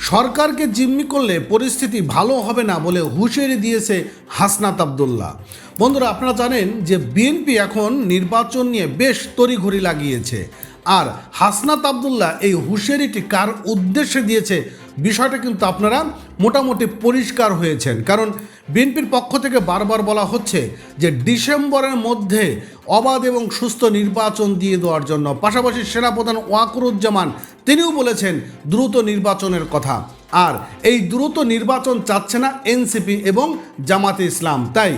সরকারকে জিম্মি করলে পরিস্থিতি ভালো হবে না বলে হুঁশিয়ারি দিয়েছে হাসনাত আবদুল্লাহ। বন্ধুরা, আপনারা জানেন যে বিএনপি এখন নির্বাচন নিয়ে বেশ তড়িঘড়ি লাগিয়েছে। আর হাসনাত আবদুল্লাহ এই হুঁশিয়ারিটি কার উদ্দেশ্যে দিয়েছে বিষয়টা কিন্তু আপনারা মোটামুটি পরিষ্কার হয়েছেন। কারণ বিএনপির পক্ষ থেকে বারবার বলা হচ্ছে যে ডিসেম্বরের মধ্যে অবাধ এবং সুস্থ নির্বাচন দিয়ে দেওয়ার জন্য। পাশাপাশি সেনাপ্রধান ওয়াকরুজ্জামান তিনিও বলেছেন দ্রুত নির্বাচনের কথা। আর এই দ্রুত নির্বাচন চাচ্ছে না এনসিপি এবং জামাতে ইসলাম। তাই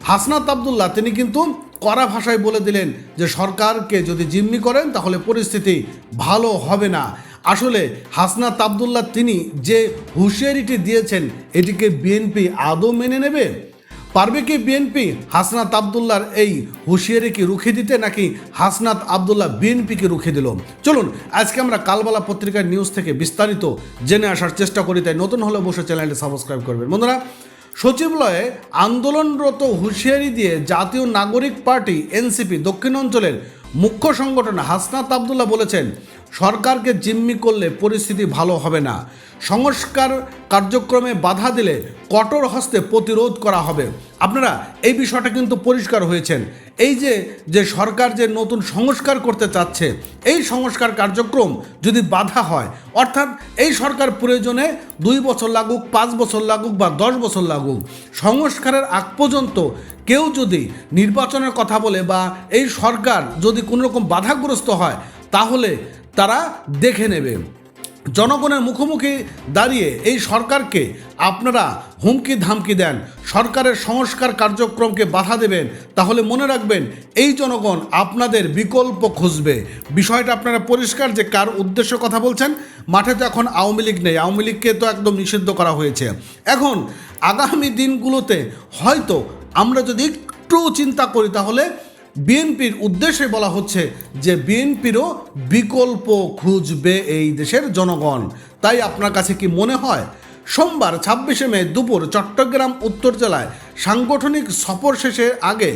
হাসনাত আবদুল্লাহ তিনি কিন্তু কড়া ভাষায় বলে দিলেন যে সরকারকে যদি জিম্মি করেন তাহলে পরিস্থিতি ভালো হবে না। আসলে হাসনাত আবদুল্লাহ তিনি যে হুঁশিয়ারিটি দিয়েছেন এটিকে বিএনপি আদৌ মেনে নেবে? পারবে কি বিএনপি হাসনাত আবদুল্লাহর এই হুঁশিয়ারিকে রুখে দিতে, নাকি হাসনাত আবদুল্লাহ বিএনপিকে রুখে দিল? চলুন আজকে আমরা কালবেলা পত্রিকার নিউজ থেকে বিস্তারিত জেনে আসার চেষ্টা করি। তাই নতুন হলে বসে চ্যানেলটি সাবস্ক্রাইব করবেন। বন্ধুরা, সচিবালয়ে আন্দোলনরত হুঁশিয়ারি দিয়ে জাতীয় নাগরিক পার্টি এনসিপি দক্ষিণ অঞ্চলের মুখ্য সংগঠন হাসনাত আবদুল্লাহ বলেছেন সরকারকে জিম্মি করলে পরিস্থিতি ভালো হবে না, সংস্কার কার্যক্রমে বাধা দিলে কঠোর হস্তে প্রতিরোধ করা হবে। আপনারা এই বিষয়টা কিন্তু পরিষ্কার হয়েছেন। এই যে সরকার যে নতুন সংস্কার করতে চাচ্ছে, এই সংস্কার কার্যক্রম যদি বাধা হয়, অর্থাৎ এই সরকার প্রয়োজনে 2 বছর লাগুক, 5 বছর লাগুক বা 10 বছর লাগুক, সংস্কারের আগ পর্যন্ত কেউ যদি নির্বাচনের কথা বলে বা এই সরকার যদি কোনো রকম বাধাগ্রস্ত হয় তাহলে তারা দেখে নেবে। জনগণের মুখোমুখি দাঁড়িয়ে এই সরকারকে আপনারা হুমকি ধামকি দেন, সরকারের সংস্কার কার্যক্রমকে বাধা দেবেন, তাহলে মনে রাখবেন এই জনগণ আপনাদের বিকল্প খুঁজবে। বিষয়টা আপনারা পরিষ্কার যে কার উদ্দেশ্য কথা বলছেন। মাঠে তো এখন আওয়ামী লীগ নেই, আওয়ামী লীগকে তো একদম নিষিদ্ধ করা হয়েছে। এখন আগামী দিনগুলোতে হয়তো আমরা যদি একটু চিন্তা করি তাহলে বিএনপির উদ্দেশ্যে বলা হচ্ছে যে বিএনপিরও বিকল্প খুঁজবে এই দেশের জনগণ। তাই আপনার কাছে কি মনে হয় সোমবার 26শে মে দুপুর চট্টগ্রাম উত্তর জেলায় সাংগঠনিক সফর শেষের আগে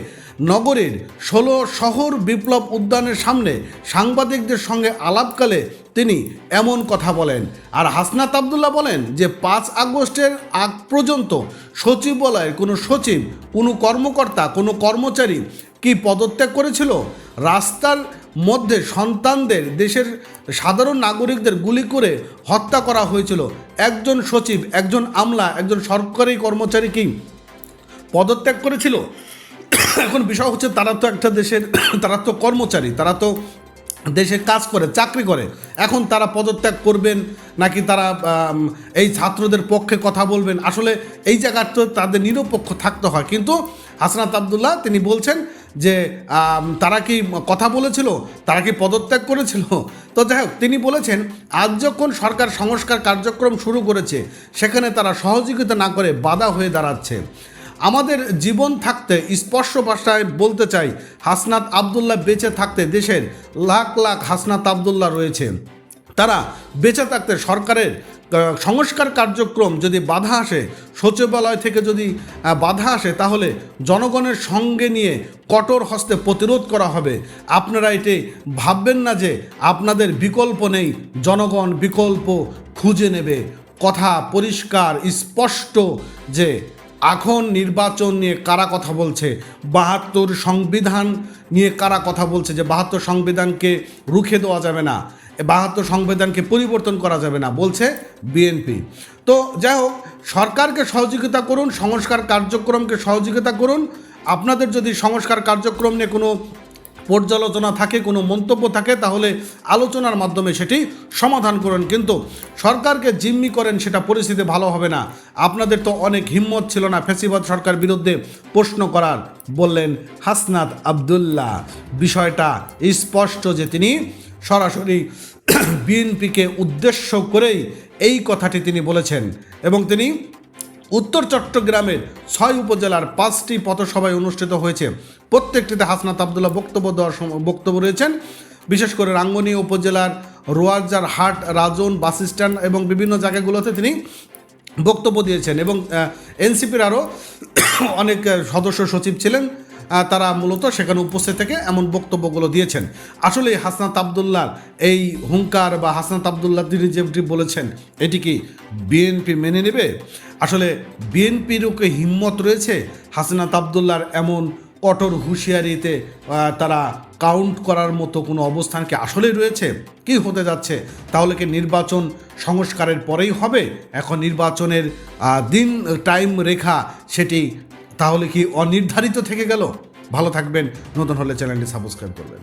নগরীর 16 শহর বিপ্লব উদ্যানের সামনে সাংবাদিকদের সঙ্গে আলাপকালে তিনি এমন কথা বলেন। আর হাসনাত আবদুল্লাহ বলেন যে 5 আগস্টের আগ পর্যন্ত সচিবালয়ের কোনো সচিব, কোনো কর্মকর্তা, কোনো কর্মচারী কি পদত্যাগ করেছিল? রাস্তার মধ্যে সন্তানদের, দেশের সাধারণ নাগরিকদের গুলি করে হত্যা করা হয়েছিল। একজন সচিব, একজন আমলা, একজন সরকারি কর্মচারী কি পদত্যাগ করেছিল? এখন বিষয় হচ্ছে তারা তো একটা দেশের, তারা তো কর্মচারী, তারা তো দেশে কাজ করে, চাকরি করে। এখন তারা পদত্যাগ করবেন নাকি তারা এই ছাত্রদের পক্ষে কথা বলবেন? আসলে এই জায়গাটা তো তাদের নিরপেক্ষ থাকতে হয়। কিন্তু হাসনাত আবদুল্লাহ তিনি বলছেন যে তারা কি কথা বলেছিল, তারা কি পদত্যাগ করেছিল? তো যাই হোক, তিনি বলেছেন আজ যখন সরকার সংস্কার কার্যক্রম শুরু করেছে সেখানে তারা সহযোগিতা না করে বাধা হয়ে দাঁড়াচ্ছে। আমাদের জীবন থাকতে স্পষ্ট ভাষায় বলতে চাই, হাসনাত আবদুল্লাহ বেঁচে থাকতে দেশের লাখ লাখ হাসনাত আবদুল্লাহ রয়েছে। তারা বেঁচে থাকতে সরকারের সংস্কার কার্যক্রম যদি বাধা আসে, সচিবালয় থেকে যদি বাধা আসে, তাহলে জনগণের সঙ্গে নিয়ে কঠোর হস্তে প্রতিরোধ করা হবে। আপনারা এটি ভাববেন না যে আপনাদের বিকল্প নেই, জনগণ বিকল্প খুঁজে নেবে। কথা পরিষ্কার স্পষ্ট যে এখন নির্বাচন নিয়ে কারা কথা বলছে, 72 সংবিধান নিয়ে কারা কথা বলছে যে 72 সংবিধানকে রুখে দেওয়া যাবে না, 72 সংবিধানকে পরিবর্তন করা যাবে না, বলছে বিএনপি। তো যাই হোক, সরকারকে সহযোগিতা করুন, সংস্কার কার্যক্রমকে সহযোগিতা করুন। আপনাদের যদি সংস্কার কার্যক্রম নিয়ে কোনো পর্যালোচনা থাকে, কোনো মন্তব্য থাকে, তাহলে আলোচনার মাধ্যমে সেটি সমাধান করুন। কিন্তু সরকারকে জিম্মি করেন, সেটা পরিস্থিতি ভালো হবে না। আপনাদের তো অনেক হিম্মত ছিল না ফ্যাসিবাদ সরকার বিরুদ্ধে প্রশ্ন করার, বললেন হাসনাত আবদুল্লাহ। বিষয়টা স্পষ্ট যে তিনি সরাসরি বিএনপিকে উদ্দেশ্য করেই এই কথাটি তিনি বলেছেন। এবং তিনি উত্তর চট্টগ্রামের 6 উপজেলার 5টি পথসভায় অনুষ্ঠিত হয়েছে। প্রত্যেকটিতে হাসনাত আবদুল্লাহ বক্তব্য রয়েছেন। বিশেষ করে রাঙ্গুনিয়া উপজেলার রোয়াজার হাট, রাজন, বাস স্ট্যান্ড এবং বিভিন্ন জায়গাগুলোতে তিনি বক্তব্য দিয়েছেন। এবং এনসিপির আরও অনেক সদস্য সচিব ছিলেন তারা মূলত সেখানে উপস্থিত থেকে এমন বক্তব্যগুলো দিয়েছেন। আসলে হাসনাত আবদুল্লাহর এই হুঙ্কার বা হাসনাত আবদুল্লাহ তিনি যেটি বলেছেন এটি কি বিএনপি মেনে নেবে? আসলে বিএনপিরও কি হিম্মত রয়েছে হাসনাত আবদুল্লাহর এমন কঠোর হুঁশিয়ারিতে তারা কাউন্ট করার মতো কোনো অবস্থান কি আসলেই রয়েছে? কি হতে যাচ্ছে? তাহলে কি নির্বাচন সংস্কারের পরেই হবে? এখন নির্বাচনের দিন টাইম রেখা সেটি তাহলে কি অনির্ধারিত থেকে গেল? ভালো থাকবেন, নতুন হলে চ্যানেলটি সাবস্ক্রাইব করবেন।